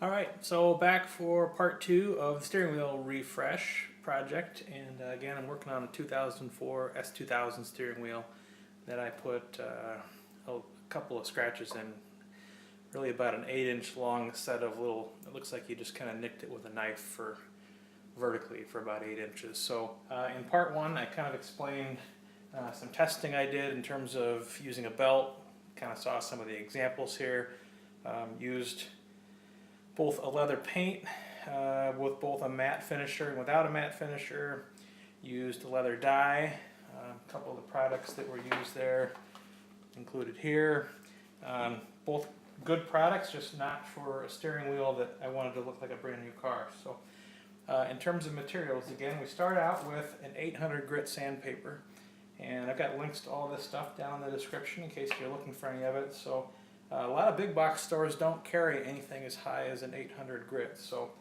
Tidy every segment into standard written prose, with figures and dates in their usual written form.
Alright, so back for part 2 of the steering wheel refresh project, and again I'm working on a 2004 S2000 steering wheel that I put a couple of scratches in, really about an 8-inch long set of little, it looks like you just kind of nicked it with a knife for vertically for about 8 inches. So in part 1 I kind of explained some testing I did in terms of using a belt, kind of saw some of the examples here, used both a leather paint with both a matte finisher and without a matte finisher, used a leather dye, a couple of the products that were used there included here, both good products, just not for a steering wheel that I wanted to look like a brand new car. So in terms of materials, again we start out with an 800 grit sandpaper, and I've got links to all this stuff down in the description in case you're looking for any of it. So a lot of big box stores don't carry anything as high as an 800 grit. So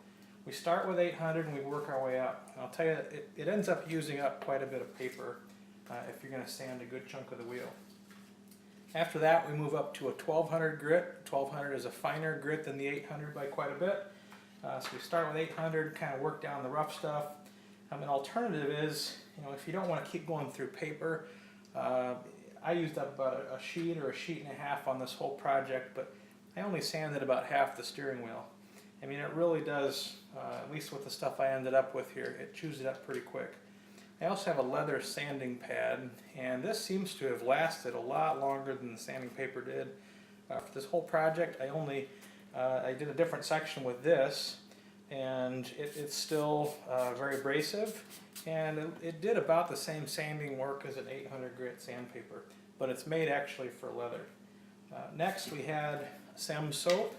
we start with 800 and we work our way up. And I'll tell you, it ends up using up quite a bit of paper if you're going to sand a good chunk of the wheel. After that we move up to a 1200 grit. 1200 is a finer grit than the 800 by quite a bit. So we start with 800, kind of work down the rough stuff. An alternative is, if you don't want to keep going through paper, I used up about a sheet or a sheet and a half on this whole project, but I only sanded about half the steering wheel. I mean, it really does, at least with the stuff I ended up with here, it chews it up pretty quick. I also have a leather sanding pad, and this seems to have lasted a lot longer than the sanding paper did. For this whole project, I did a different section with this, and it's still very abrasive, and it did about the same sanding work as an 800 grit sandpaper, but it's made actually for leather. Next we had SEM Soap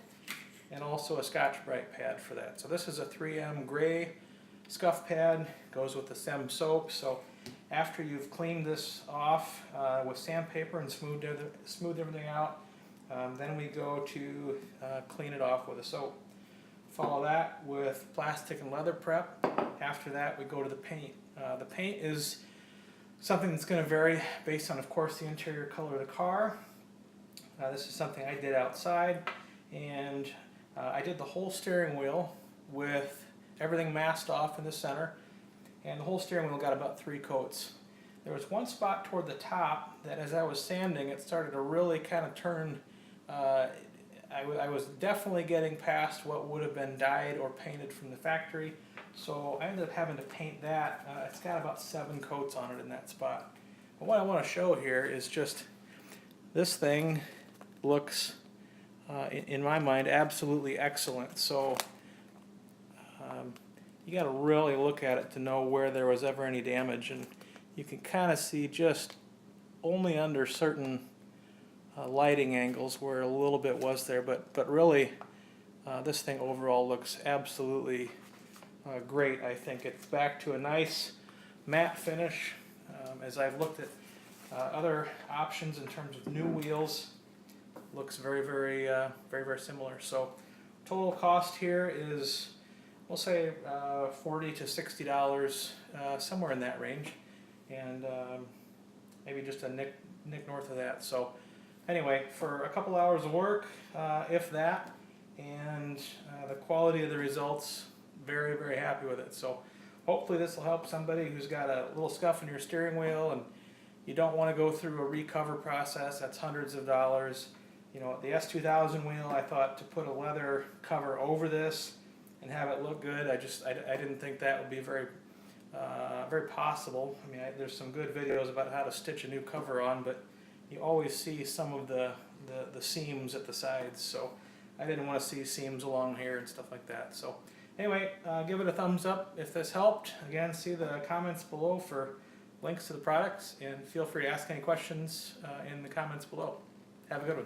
and also a Scotch-Brite pad for that. So this is a 3M gray scuff pad, goes with the SEM Soap. So after you've cleaned this off with sandpaper and smoothed everything out, then we go to clean it off with a soap. Follow that with plastic and leather prep. After that we go to the paint. The paint is something that's going to vary based on, of course, the interior color of the car. This is something I did outside, and I did the whole steering wheel with everything masked off in the center, and the whole steering wheel got about 3 coats. There was one spot toward the top that as I was sanding it started to really kind of turn. I was definitely getting past what would have been dyed or painted from the factory, so I ended up having to paint that. It's got about 7 coats on it in that spot. But what I want to show here is just this thing looks, in my mind, absolutely excellent. So you got to really look at it to know where there was ever any damage, and you can kind of see just only under certain lighting angles where a little bit was there, but really this thing overall looks absolutely great. I think it's back to a nice matte finish. As I've looked at other options in terms of new wheels, looks very, very similar. So total cost here is, we'll say $40 to $60, somewhere in that range, and maybe just a nick north of that. So anyway, for a couple hours of work, if that, and the quality of the results, very, very happy with it. So hopefully this will help somebody who's got a little scuff in your steering wheel and you don't want to go through a recover process. That's hundreds of dollars. The S2000 wheel, I thought to put a leather cover over this and have it look good, I didn't think that would be very possible. I mean, there's some good videos about how to stitch a new cover on, but you always see some of the seams at the sides, so I didn't want to see seams along here and stuff like that. So anyway, give it a thumbs up if this helped. Again, see the comments below for links to the products, and feel free to ask any questions in the comments below. Have a good one.